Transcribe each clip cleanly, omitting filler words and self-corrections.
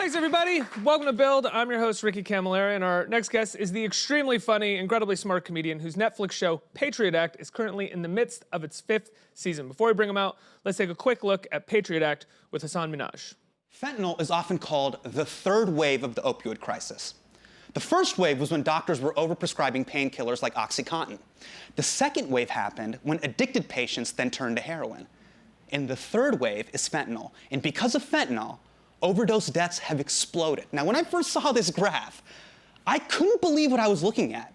Thanks, everybody. Welcome to Build. I'm your host, Ricky Camilleri, and our next guest is the extremely funny, incredibly smart comedian whose Netflix show, Patriot Act, is currently in the midst of its 5th season. Before we bring him out, let's take a quick look at Patriot Act with Hasan Minhaj. Fentanyl is often called the third wave of the opioid crisis. The first wave was when doctors were overprescribing painkillers like OxyContin. The second wave happened when addicted patients then turned to heroin. And the third wave is fentanyl. And because of fentanyl, overdose deaths have exploded. Now, when I first saw this graph, I couldn't believe what I was looking at.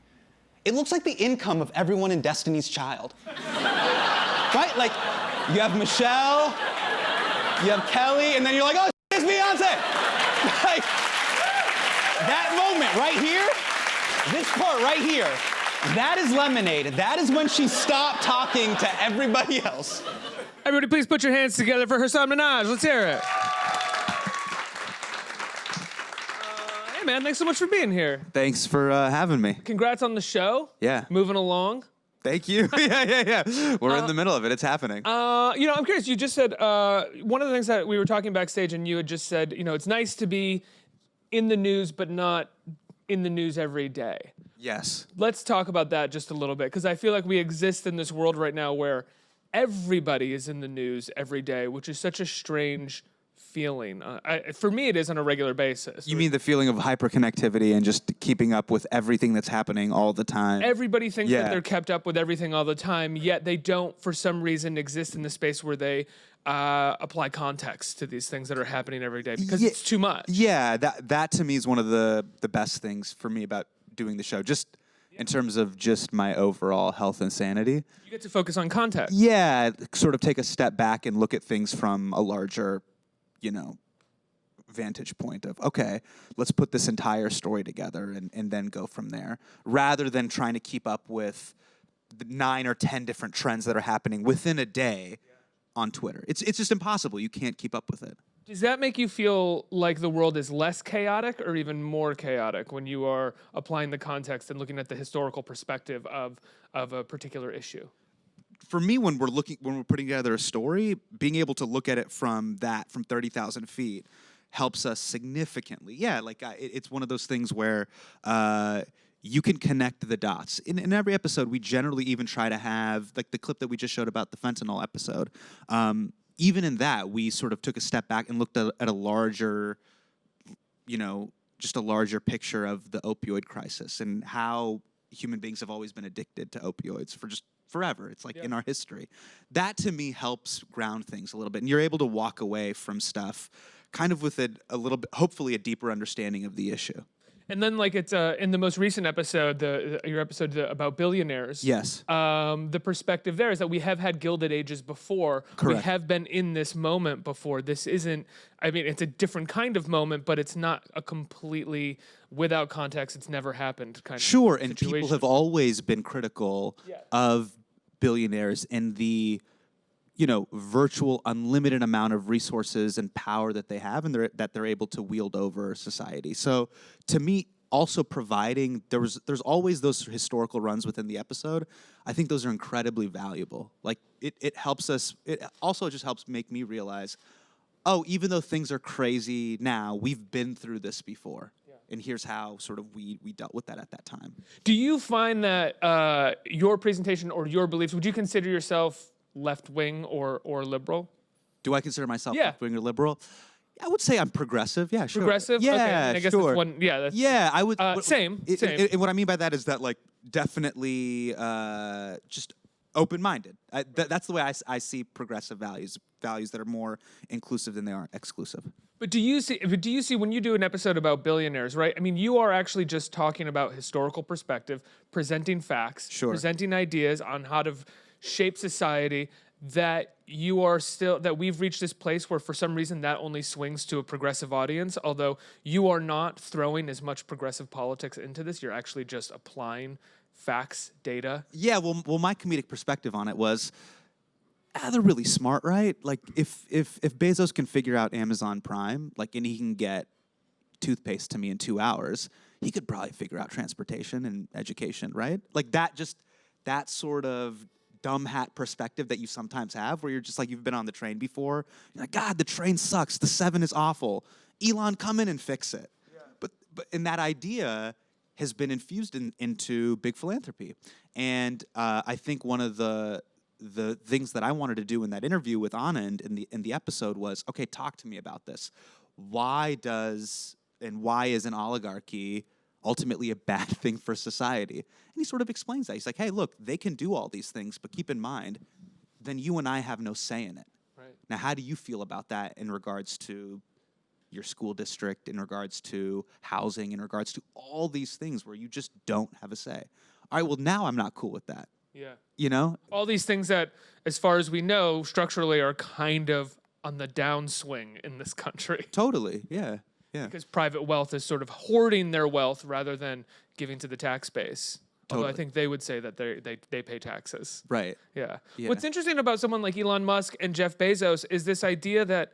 It looks like the income of everyone in Destiny's Child. Right? Like, you have Michelle, you have Kelly, and then you're like, oh, it's Beyonce! Like, that moment right here, this part right here, that is Lemonade. That is when she stopped talking to everybody else. Everybody, please put your hands together for Hasan Minhaj. Let's hear it. Hey, man, thanks so much for being here. Thanks for having me. Congrats on the show. Yeah. Moving along. Thank you. Yeah. We're in the middle of it. It's happening. I'm curious. You just said, one of the things that we were talking backstage, and you had just said, it's nice to be in the news, but not in the news every day. Yes. Let's talk about that just a little bit, because I feel like we exist in this world right now where everybody is in the news every day, which is such a strange feeling. For me, it is on a regular basis. You mean the feeling of hyperconnectivity and just keeping up with everything that's happening all the time? Everybody thinks that they're kept up with everything all the time, yet they don't, for some reason, exist in the space where they apply context to these things that are happening every day, because it's too much. Yeah, that to me is one of the best things for me about doing the show, just in terms of just my overall health and sanity. You get to focus on context. Yeah, sort of take a step back and look at things from a larger, vantage point of, okay, let's put this entire story together and then go from there, rather than trying to keep up with the 9 or 10 different trends that are happening within a day on Twitter. It's just impossible. You can't keep up with it. Does that make you feel like the world is less chaotic or even more chaotic when you are applying the context and looking at the historical perspective of a particular issue? For me, when we're putting together a story, being able to look at it from 30,000 feet helps us significantly. Yeah, it's one of those things where you can connect the dots. In every episode, we generally even try to have, like the clip that we just showed about the fentanyl episode, even in that, we sort of took a step back and looked at a larger, just a larger picture of the opioid crisis and how human beings have always been addicted to opioids for just forever. It's like in our history. That to me helps ground things a little bit. And you're able to walk away from stuff kind of with a little bit, hopefully a deeper understanding of the issue. And then, it's in the most recent episode, your episode about Billionaires. Yes. The perspective there is that we have had Gilded Ages before. Correct. We have been in this moment before. This isn't, it's a different kind of moment, but it's not a completely without context, it's never happened kind of situation. And situation. people have always been critical of billionaires and the virtual unlimited amount of resources and power that they have and that they're able to wield over society. So to me, also providing, there's always those historical runs within the episode. I think those are incredibly valuable. Like it helps us, it also just helps make me realize, oh, even though things are crazy now, we've been through this before. And here's how sort of we dealt with that at that time. Do you find that your presentation or your beliefs, would you consider yourself left-wing or liberal? Do I consider myself left-wing or liberal? I would say I'm progressive. Yeah, sure. Progressive? Yeah, okay. I guess sure. That's one. Yeah, that's, I would. Same. And what I mean by that is that, definitely just open-minded. That's the way I see progressive values that are more inclusive than they are exclusive. But do you see when you do an episode about billionaires, right? you are actually just talking about historical perspective, presenting facts, presenting ideas on how to shape society, that we've reached this place where for some reason that only swings to a progressive audience, although you are not throwing as much progressive politics into this, you're actually just applying facts, data. Yeah, well my comedic perspective on it was, they're really smart, right? Like if Bezos can figure out Amazon Prime, and he can get toothpaste to me in 2 hours, he could probably figure out transportation and education, right? That sort of dumb hat perspective that you sometimes have, where you're just like, you've been on the train before. You're like, God, the train sucks. The 7 is awful. Elon, come in and fix it. Yeah. But that idea has been infused into big philanthropy. And I think one of the things that I wanted to do in that interview with Anand in the episode was, okay, talk to me about this. Why is an oligarchy ultimately a bad thing for society? And he sort of explains that. He's like, hey, look, they can do all these things, but keep in mind, then you and I have no say in it. Right. Now, how do you feel about that in regards to your school district, in regards to housing, in regards to all these things where you just don't have a say? All right, well, now I'm not cool with that. Yeah. You know? All these things that, as far as we know, structurally are kind of on the downswing in this country. Totally, yeah. Yeah. Because private wealth is sort of hoarding their wealth rather than giving to the tax base. Totally. Although I think they would say that they pay taxes. Right. Yeah. Yeah. What's interesting about someone like Elon Musk and Jeff Bezos is this idea that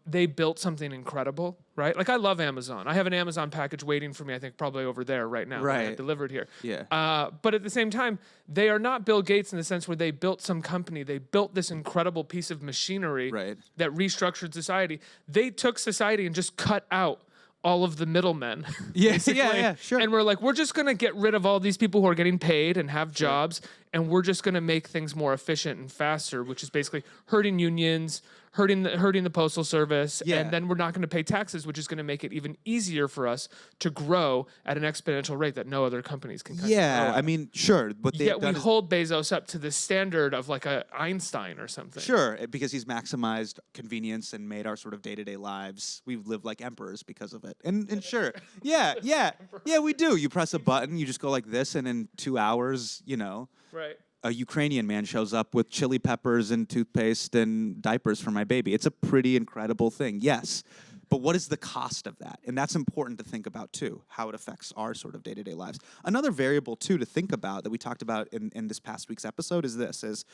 they built something incredible, right? Like, I love Amazon. I have an Amazon package waiting for me, I think probably over there right now. Right. That I delivered here. Yeah. But at the same time, they are not Bill Gates in the sense where they built some company. They built this incredible piece of machinery Right. that restructured society. They took society and just cut out all of the middlemen. Yeah, yeah, sure. And we're like, we're just going to get rid of all these people who are getting paid and have jobs, and we're just going to make things more efficient and faster, which is basically hurting unions, hurting the postal service, and then we're not going to pay taxes, which is going to make it even easier for us to grow at an exponential rate that no other companies can grow at. I mean, sure, but yet we hold Bezos up to the standard of like a Einstein or something. Sure, because he's maximized convenience and made our sort of day-to-day lives. We've lived like emperors because of it. And sure, yeah, we do. You press a button, you just go like this, and in 2 hours, Right. a Ukrainian man shows up with chili peppers and toothpaste and diapers for my baby. It's a pretty incredible thing, yes. But what is the cost of that? And that's important to think about, too, how it affects our sort of day-to-day lives. Another variable, too, to think about that we talked about in this past week's episode is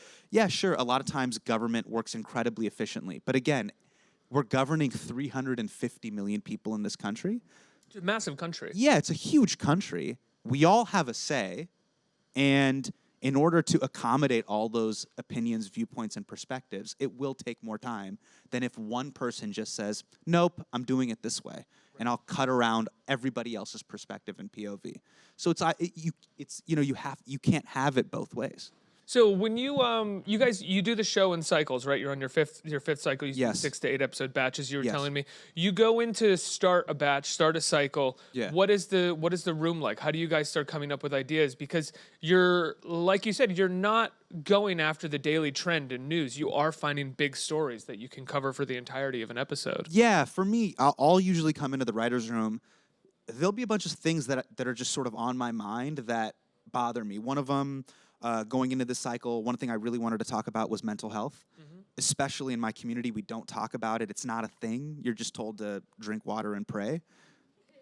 sure, a lot of times government works incredibly efficiently. But again, we're governing 350 million people in this country. It's a massive country. Yeah, it's a huge country. We all have a say, and in order to accommodate all those opinions, viewpoints, and perspectives, it will take more time than if one person just says, nope, I'm doing it this way, and I'll cut around everybody else's perspective and POV. So you can't have it both ways. So when you guys do the show in cycles, right? You're on your fifth cycle. You do 6 to 8 episode batches. You were telling me you go into start a batch, start a cycle. Yeah. What is the room like? How do you guys start coming up with ideas? Because you're, like you said, you're not going after the daily trend in news. You are finding big stories that you can cover for the entirety of an episode. Yeah, for me, I'll usually come into the writer's room. There'll be a bunch of things that are just sort of on my mind that bother me. One of them, going into this cycle, one thing I really wanted to talk about was mental health. Mm-hmm. Especially in my community, we don't talk about it. It's not a thing. You're just told to drink water and pray.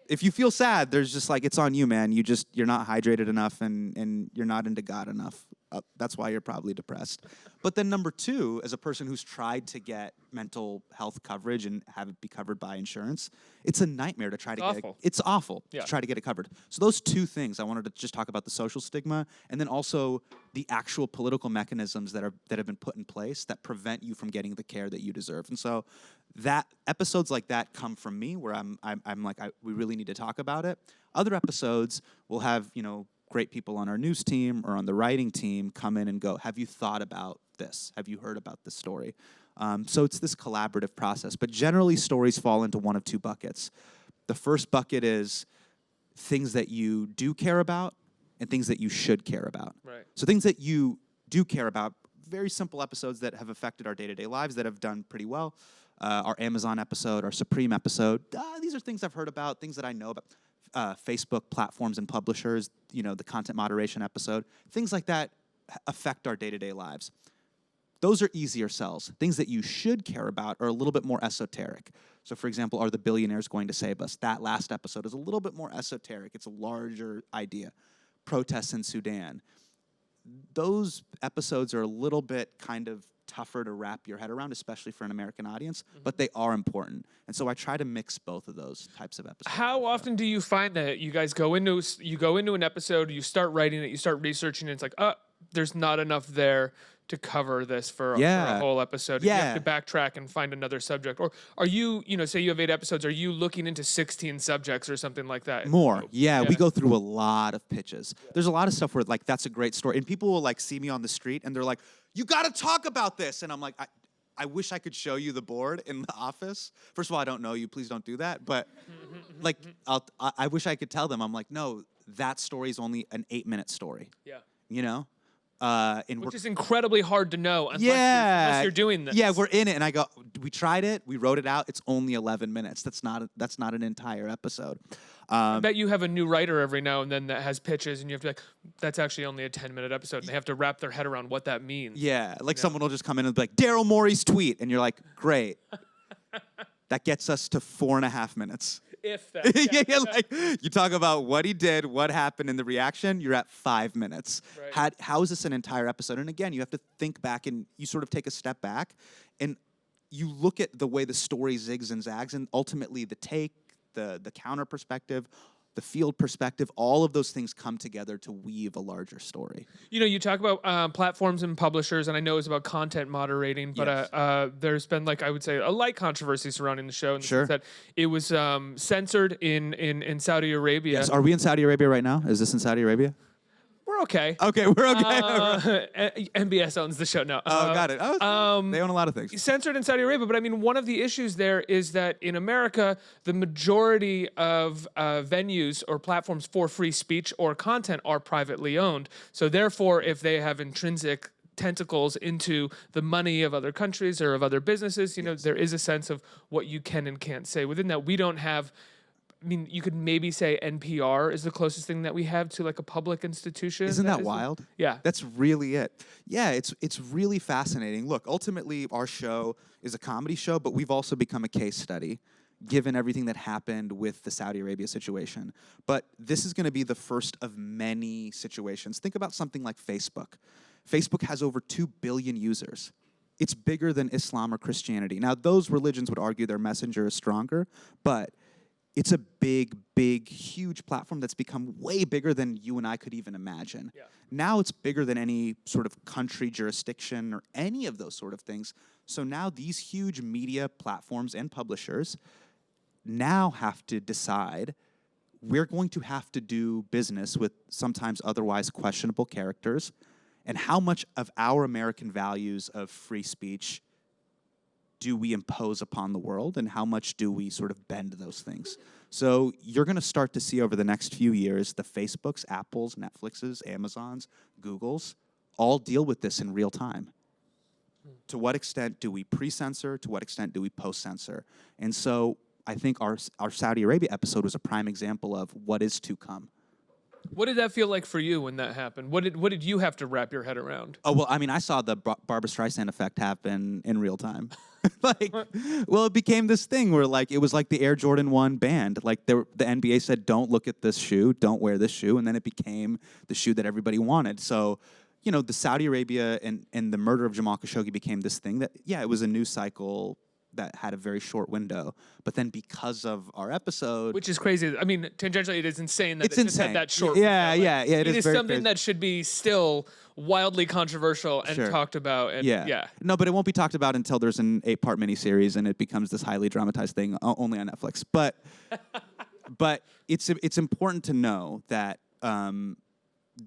If you feel sad, there's just like, it's on you, man. You're not hydrated enough and you're not into God enough. That's why you're probably depressed. But then number 2, as a person who's tried to get mental health coverage and have it be covered by insurance, it's a nightmare to try to get it. It's awful to try to get it covered. So those 2 things, I wanted to just talk about the social stigma and then also the actual political mechanisms that have been put in place that prevent you from getting the care that you deserve. And so that episodes like that come from me, where I'm like, we really need to talk about it. Other episodes will have, great people on our news team or on the writing team come in and go, have you thought about this? Have you heard about this story? So it's this collaborative process. But generally, stories fall into one of 2 buckets. The first bucket is things that you do care about and things that you should care about. Right. So things that you do care about, very simple episodes that have affected our day-to-day lives that have done pretty well. Our Amazon episode, our Supreme episode. These are things I've heard about, things that I know about. Facebook platforms and publishers, the content moderation episode, things like that affect our day-to-day lives. Those are easier sells. Things that you should care about are a little bit more esoteric. So, for example, are the billionaires going to save us? That last episode is a little bit more esoteric. It's a larger idea. Protests in Sudan. Those episodes are a little bit kind of tougher to wrap your head around, especially for an American audience, but they are important. And so I try to mix both of those types of episodes. How often do you find that you guys go into an episode, you start writing it, you start researching it, it's like, there's not enough there to cover this for a whole episode. Yeah. You have to backtrack and find another subject. Or are you, say you have 8 episodes, are you looking into 16 subjects or something like that? More. Yeah, we go through a lot of pitches. There's a lot of stuff where like that's a great story. And people will like see me on the street and they're like, "You got to talk about this." And I'm like, I wish I could show you the board in the office. First of all, I don't know you. Please don't do that. But like, I wish I could tell them. I'm like, no, that story is only an 8-minute story. Yeah. You know? Which is incredibly hard to know unless you're doing this. Yeah, we're in it, and I go, we tried it, we wrote it out. It's only 11 minutes. That's not an entire episode. I bet you have a new writer every now and then that has pitches, and you have to be like, that's actually only a 10-minute episode, and they have to wrap their head around what that means. Yeah, like someone will just come in and be like, Daryl Morey's tweet, and you're like, great. That gets us to 4.5 minutes. If that. Yeah, like you talk about what he did, what happened in the reaction, you're at 5 minutes. Right. How is this an entire episode? And again, you have to think back and you sort of take a step back and you look at the way the story zigs and zags and ultimately the take, the counter perspective, the field perspective, all of those things come together to weave a larger story. You talk about platforms and publishers, and I know it's about content moderating, but there's been, like, I would say, a light controversy surrounding the show in the sense that it was censored in Saudi Arabia. Yes. Are we in Saudi Arabia right now? Is this in Saudi Arabia? We're okay. Okay, we're okay. MBS owns the show. No. Got it. They own a lot of things. Censored in Saudi Arabia, but I mean, one of the issues there is that in America, the majority of venues or platforms for free speech or content are privately owned. So therefore, if they have intrinsic tentacles into the money of other countries or of other businesses, there is a sense of what you can and can't say. Within that, we don't have... I mean, you could maybe say NPR is the closest thing that we have to like a public institution. Isn't that wild? Yeah. That's really it. Yeah, it's really fascinating. Look, ultimately, our show is a comedy show, but we've also become a case study, given everything that happened with the Saudi Arabia situation. But this is going to be the first of many situations. Think about something like Facebook. Facebook has over 2 billion users. It's bigger than Islam or Christianity. Now, those religions would argue their messenger is stronger, but it's a big, huge platform that's become way bigger than you and I could even imagine. Yeah. Now it's bigger than any sort of country, jurisdiction, or any of those sort of things. So now these huge media platforms and publishers now have to decide we're going to have to do business with sometimes otherwise questionable characters, and how much of our American values of free speech do we impose upon the world, and how much do we sort of bend those things? So you're going to start to see over the next few years the Facebooks, Apples, Netflixes, Amazons, Googles all deal with this in real time. To what extent do we pre-censor? To what extent do we post-censor? And so I think our Saudi Arabia episode was a prime example of what is to come. What did that feel like for you when that happened? What did you have to wrap your head around? Oh, well, I mean, I saw the Barbra Streisand effect happen in real time. It became this thing where, like, it was like the Air Jordan 1 banned. Like, the NBA said, don't look at this shoe, don't wear this shoe, and then it became the shoe that everybody wanted. So, the Saudi Arabia and the murder of Jamal Khashoggi became this thing that, it was a news cycle that had a very short window. But then because of our episode... Which is crazy. I mean, tangentially, it is insane that it's just had that short window. Like, It is very something crazy. that should be still wildly controversial and talked about. And No, but it won't be talked about until there's an 8-part miniseries and it becomes this highly dramatized thing only on Netflix. But it's important to know that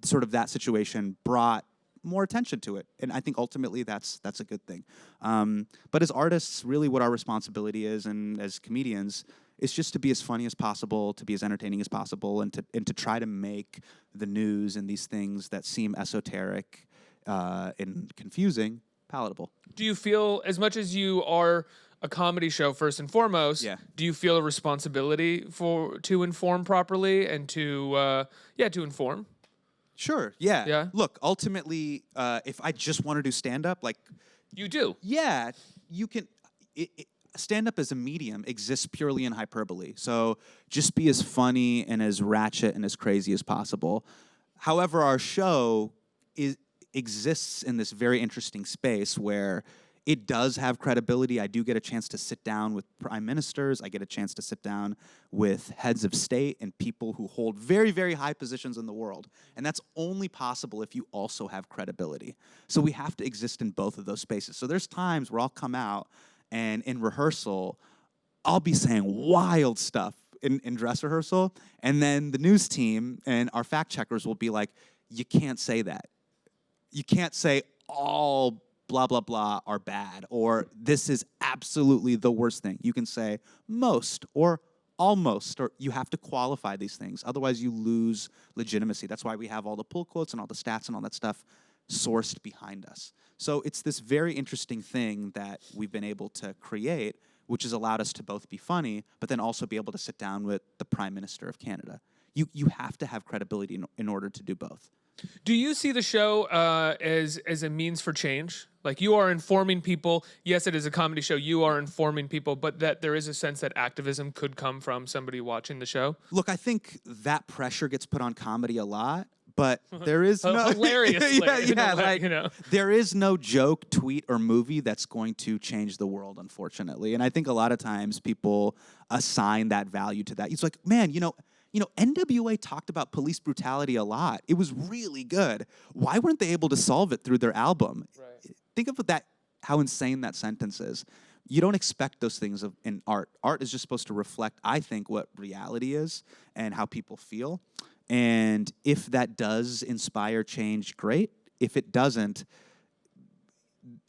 sort of that situation brought more attention to it, and I think ultimately that's a good thing. But as artists, really, what our responsibility is, and as comedians, is just to be as funny as possible, to be as entertaining as possible, and to try to make the news and these things that seem esoteric and confusing palatable. Do you feel, as much as you are a comedy show first and foremost, do you feel a responsibility to inform properly and to inform? Sure, yeah. Look, ultimately, if I just want to do stand-up, like... You do? Yeah, you can... Stand-up as a medium exists purely in hyperbole. So just be as funny and as ratchet and as crazy as possible. However, our show exists in this very interesting space where it does have credibility. I do get a chance to sit down with prime ministers. I get a chance to sit down with heads of state and people who hold very, very high positions in the world. And that's only possible if you also have credibility. So we have to exist in both of those spaces. So there's times where I'll come out and in rehearsal, I'll be saying wild stuff in dress rehearsal, and then the news team and our fact checkers will be like, you can't say that. You can't say all blah, blah, blah are bad, or this is absolutely the worst thing. You can say most or almost, or you have to qualify these things. Otherwise, you lose legitimacy. That's why we have all the pull quotes and all the stats and all that stuff sourced behind us. So it's this very interesting thing that we've been able to create, which has allowed us to both be funny, but then also be able to sit down with the Prime Minister of Canada. You have to have credibility in order to do both. Do you see the show as a means for change? Like, you are informing people. Yes, it is a comedy show. You are informing people, but that there is a sense that activism could come from somebody watching the show? Look, I think that pressure gets put on comedy a lot, but there is no hilariously, like, you know. There is no joke, tweet, or movie that's going to change the world, unfortunately. And I think a lot of times people assign that value to that. It's like, man, NWA talked about police brutality a lot. It was really good. Why weren't they able to solve it through their album? Right. Think of that, how insane that sentence is. You don't expect those things in art. Art is just supposed to reflect, I think, what reality is and how people feel. And if that does inspire change, great. If it doesn't,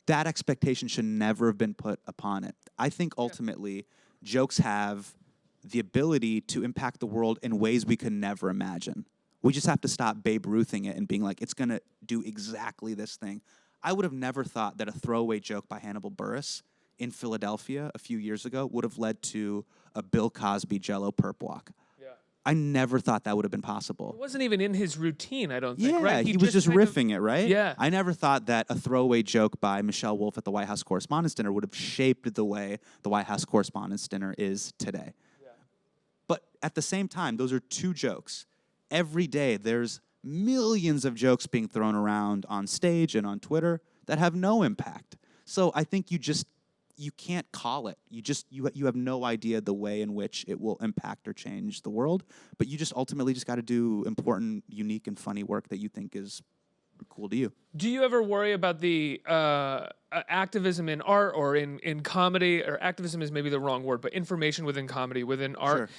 that expectation should never have been put upon it. I think ultimately jokes have the ability to impact the world in ways we could never imagine. We just have to stop Babe Ruthing it and being like, it's going to do exactly this thing. I would have never thought that a throwaway joke by Hannibal Buress in Philadelphia a few years ago would have led to a Bill Cosby Jell-O perp walk. Yeah. I never thought that would have been possible. It wasn't even in his routine, I don't think, yeah, right? He was just riffing it, right? Yeah. I never thought that a throwaway joke by Michelle Wolf at the White House Correspondents' Dinner would have shaped the way the White House Correspondents' Dinner is today. But at the same time, those are two jokes. Every day, there's millions of jokes being thrown around on stage and on Twitter that have no impact. So I think you can't call it. You have no idea the way in which it will impact or change the world. But you just ultimately just got to do important, unique, and funny work that you think is cool to you. Do you ever worry about the activism in art or in comedy, or activism is maybe the wrong word, but information within comedy, within art,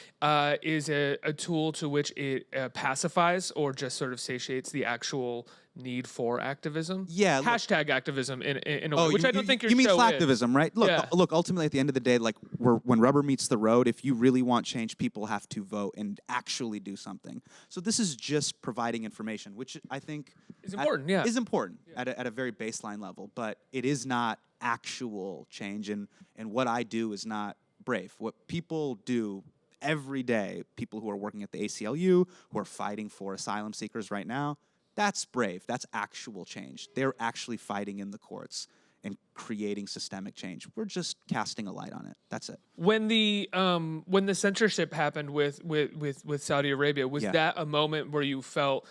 is a tool to which it pacifies or just sort of satiates the actual need for activism? Yeah. Hashtag activism in a way, which I don't think your show is. You mean slacktivism, right? Look, ultimately at the end of the day, like when rubber meets the road, if you really want change, people have to vote and actually do something. So this is just providing information, which I think is important, is important at a very baseline level, but it is not actual change, and what I do is not brave. What people do every day, people who are working at the ACLU, who are fighting for asylum seekers right now, that's brave. That's actual change. They're actually fighting in the courts and creating systemic change. We're just casting a light on it. That's it. When the censorship happened with Saudi Arabia, was that a moment where you felt,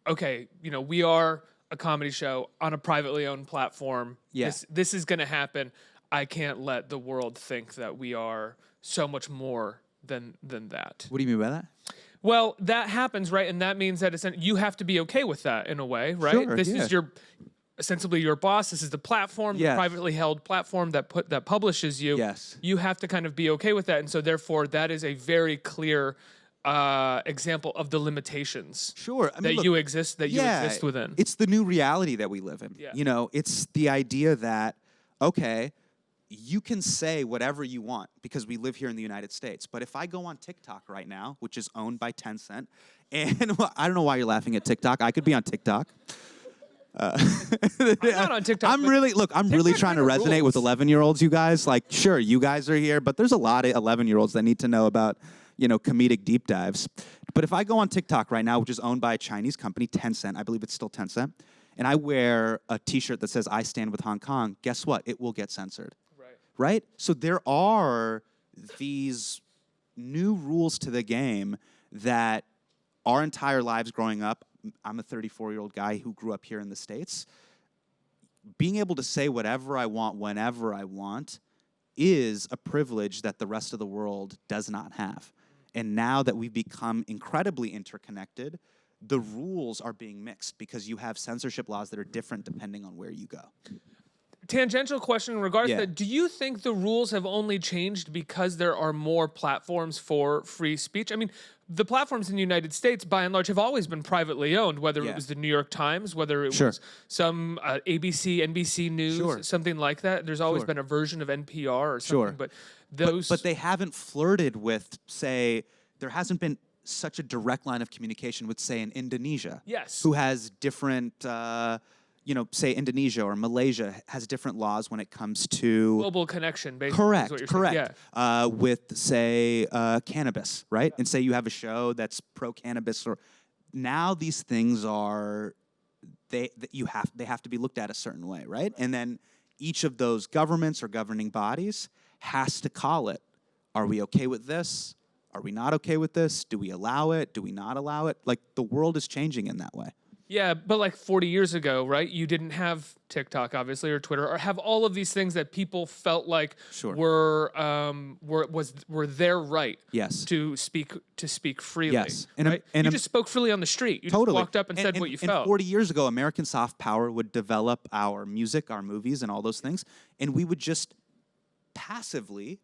okay, we are a comedy show on a privately owned platform. Yeah. This is going to happen. I can't let the world think that we are so much more than that. What do you mean by that? Well, that happens, right? And that means that you have to be okay with that in a way, right? Sure, this is ostensibly your boss. This is the platform, the privately held platform that publishes you. Yes. You have to kind of be okay with that. And so therefore, that is a very clear example of the limitations you exist within. It's the new reality that we live in. Yeah. It's the idea that, okay, you can say whatever you want because we live here in the United States. But if I go on TikTok right now, which is owned by Tencent, and I don't know why you're laughing at TikTok. I could be on TikTok. I'm not on TikTok. I'm really trying to resonate with 11-year-olds, you guys. Like, sure, you guys are here, but there's a lot of 11-year-olds that need to know about, comedic deep dives. But if I go on TikTok right now, which is owned by a Chinese company, Tencent, I believe it's still Tencent, and I wear a T-shirt that says, I stand with Hong Kong, guess what? It will get censored. Right? So there are these new rules to the game that our entire lives growing up, I'm a 34-year-old guy who grew up here in the States. being able to say whatever I want whenever I want is a privilege that the rest of the world does not have. And now that we've become incredibly interconnected, the rules are being mixed because you have censorship laws that are different depending on where you go. Tangential question in regards to that. Do you think the rules have only changed because there are more platforms for free speech? I mean, the platforms in the United States, by and large, have always been privately owned, whether it was the New York Times, whether it was some ABC, NBC News, something like that. There's always been a version of NPR or something. But those... But they haven't flirted with, say, there hasn't been such a direct line of communication with, say, in Indonesia. Yes. Who has different... say Indonesia or Malaysia has different laws when it comes to global connection, basically. Correct. Yeah. With say cannabis, right? And say you have a show that's pro cannabis, or now these things are they have to be looked at a certain way, right? And then each of those governments or governing bodies has to call it. Are we okay with this? Are we not okay with this? Do we allow it? Do we not allow it? Like the world is changing in that way. Yeah, but like 40 years ago, right? You didn't have TikTok, obviously, or Twitter, or have all of these things that people felt like were their right. Yes. To speak freely. Yes. And you just spoke freely on the street. You just walked up and said what you felt. And 40 years ago, American soft power would develop our music, our movies, and all those things, and we would just passively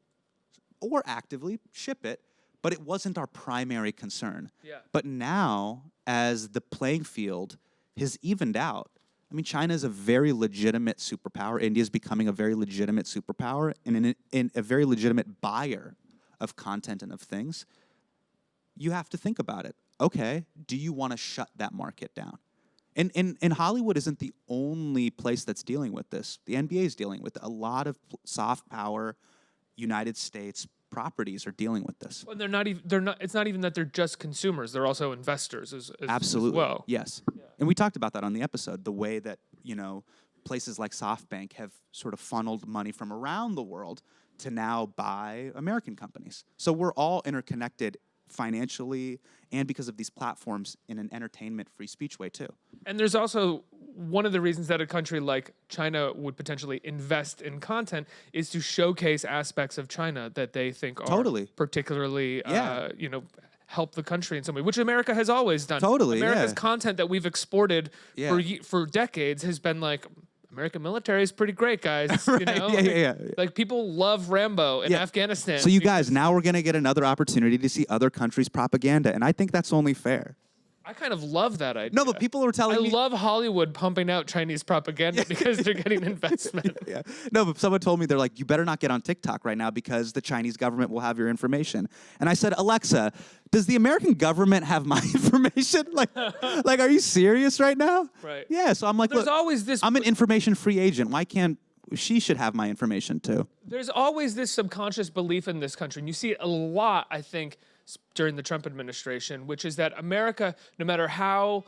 or actively ship it. But it wasn't our primary concern. Yeah. But now, as the playing field has evened out, I mean, China is a very legitimate superpower. India is becoming a very legitimate superpower and a very legitimate buyer of content and of things. You have to think about it. Okay, do you want to shut that market down? And Hollywood isn't the only place that's dealing with this. The NBA is dealing with it. A lot of soft power United States properties are dealing with this. Well, it's not even that they're just consumers. They're also investors as Absolutely. As well. Yes. Yeah. And we talked about that on the episode, the way that, places like SoftBank have sort of funneled money from around the world to now buy American companies. So we're all interconnected financially and because of these platforms in an entertainment free speech way too. And there's also one of the reasons that a country like China would potentially invest in content is to showcase aspects of China that they think are particularly, help the country in some way, which America has always done. America's content that we've exported for decades has been like, American military is pretty great, guys. Like people love Rambo in Afghanistan. So you guys, now we're going to get another opportunity to see other countries' propaganda, and I think that's only fair. I kind of love that idea. No, but people are telling me... I love Hollywood pumping out Chinese propaganda because they're getting investment. No, but someone told me, they're like, you better not get on TikTok right now because the Chinese government will have your information. And I said, Alexa, does the American government have my information? Like, are you serious right now? Right. Yeah, so I'm like, there's always this... I'm an information-free agent. Why can't... She should have my information too. There's always this subconscious belief in this country, and you see it a lot, I think, during the Trump administration, which is that America, no matter how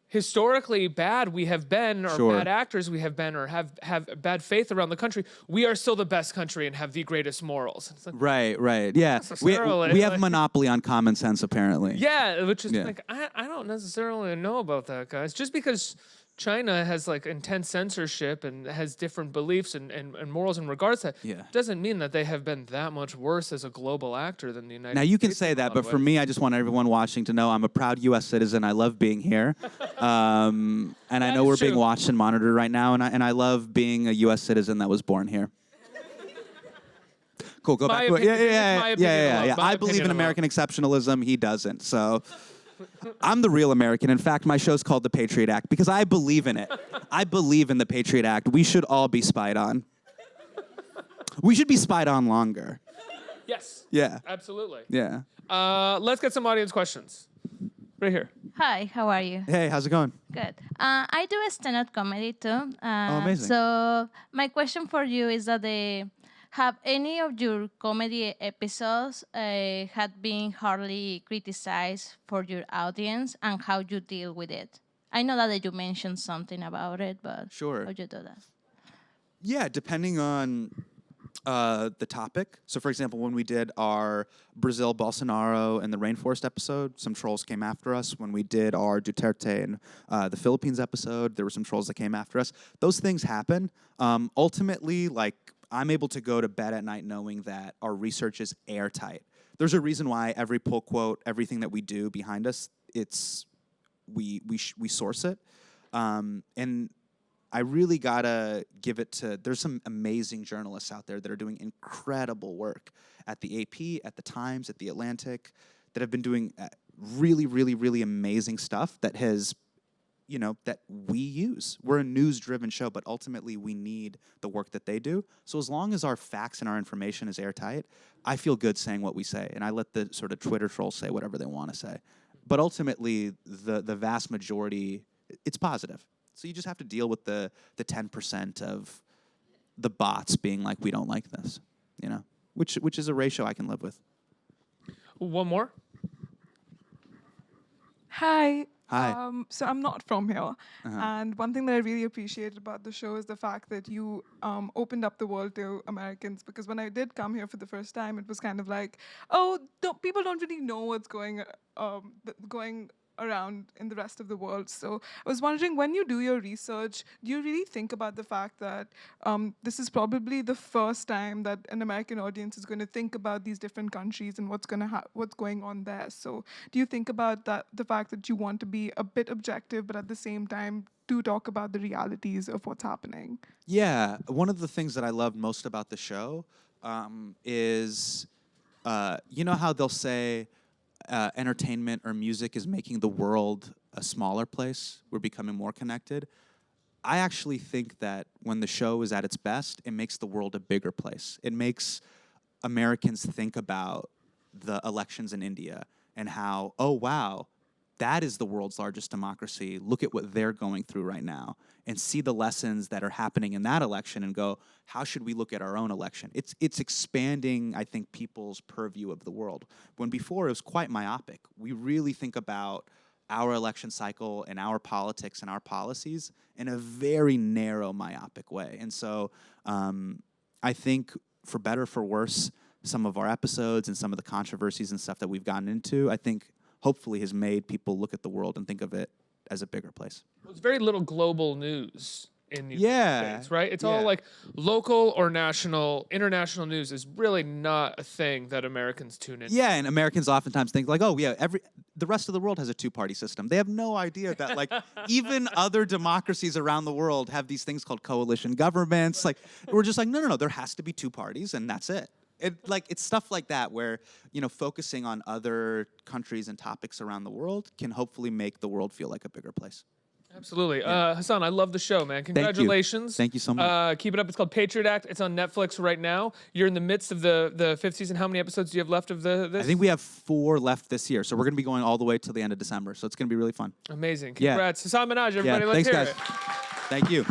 historically bad we have been, or bad actors we have been, or have bad faith around the country, we are still the best country and have the greatest morals. It's like, right. Yeah. We have a monopoly on common sense, apparently. Yeah, which is like, I don't necessarily know about that, guys. Just because China has like intense censorship and has different beliefs and morals in regards to that, doesn't mean that they have been that much worse as a global actor than the United States. Now you can say that, but for me, I just want everyone watching to know I'm a proud U.S. citizen. I love being here, and I know we're being watched and monitored right now, and I love being a U.S. citizen that was born here. Cool, go back to it. Yeah. I believe in American exceptionalism. He doesn't, so... I'm the real American. In fact, my show's called The Patriot Act because I believe in it. I believe in the Patriot Act. We should all be spied on. We should be spied on longer. Yes. Yeah. Absolutely. Yeah. Let's get some audience questions. Right here. Hi, how are you? Hey, how's it going? Good. I do stand-up comedy too. Amazing. So my question for you is that have any of your comedy episodes had been hardly criticized for your audience, and how you deal with it? I know that you mentioned something about it, but how do you do that? Yeah, depending on The topic. So, for example, when we did our Brazil, Bolsonaro, and the rainforest episode, some trolls came after us. When we did our Duterte and the Philippines episode, there were some trolls that came after us. Those things happen. Ultimately, like, I'm able to go to bed at night knowing that our research is airtight. There's a reason why every pull quote, everything that we do behind us, we source it. And I really gotta give it to, there's some amazing journalists out there that are doing incredible work at the AP, at the Times, at the Atlantic, that have been doing really, really, really amazing stuff that has, you know, that we use. We're a news-driven show, but ultimately we need the work that they do. So as long as our facts and our information is airtight, I feel good saying what we say, and I let the sort of Twitter trolls say whatever they want to say. But ultimately, the vast majority, it's positive. So you just have to deal with the 10% of the bots being like, we don't like this, you know, which is a ratio I can live with. One more. Hi. Hi. So I'm not from here. And one thing that I really appreciated about the show is the fact that you opened up the world to Americans. Because when I did come here for the first time, it was kind of like, oh, people don't really know what's going around in the rest of the world. So I was wondering, when you do your research, do you really think about the fact that this is probably the first time that an American audience is going to think about these different countries and what's going on there? So do you think about the fact that you want to be a bit objective, but at the same time do talk about the realities of what's happening? Yeah, one of the things that I love most about the show is, you know how they'll say, entertainment or music is making the world a smaller place. We're becoming more connected. I actually think that when the show is at its best, it makes the world a bigger place. It makes Americans think about the elections in India and how, oh, wow, that is the world's largest democracy. Look at what they're going through right now, and see the lessons that are happening in that election and go, how should we look at our own election? It's expanding, I think, people's purview of the world. When before it was quite myopic. We really think about our election cycle and our politics and our policies in a very narrow, myopic way. And so I think, for better or for worse, some of our episodes and some of the controversies and stuff that we've gotten into, I think, hopefully has made people look at the world and think of it as a bigger place. There's very little global news in the Yeah. States, right? It's all like local or national. International news is really not a thing that Americans tune in. Yeah, and Americans oftentimes think like, oh yeah, the rest of the world has a two-party system. They have no idea that like even other democracies around the world have these things called coalition governments. Like we're just like, no, there has to be two parties and that's it. It's stuff like that where, you know, focusing on other countries and topics around the world can hopefully make the world feel like a bigger place. Absolutely. Hasan, I love the show, man. Congratulations. Thank you so much. Keep it up. It's called Patriot Act. It's on Netflix right now. You're in the midst of the fifth season. How many episodes do you have left of this? I think we have 4 left this year. So we're going to be going all the way till the end of December. So it's going to be really fun. Amazing. Congrats. Yeah. Hasan Minhaj, everybody. Let's thanks, hear guys. it. Thank you.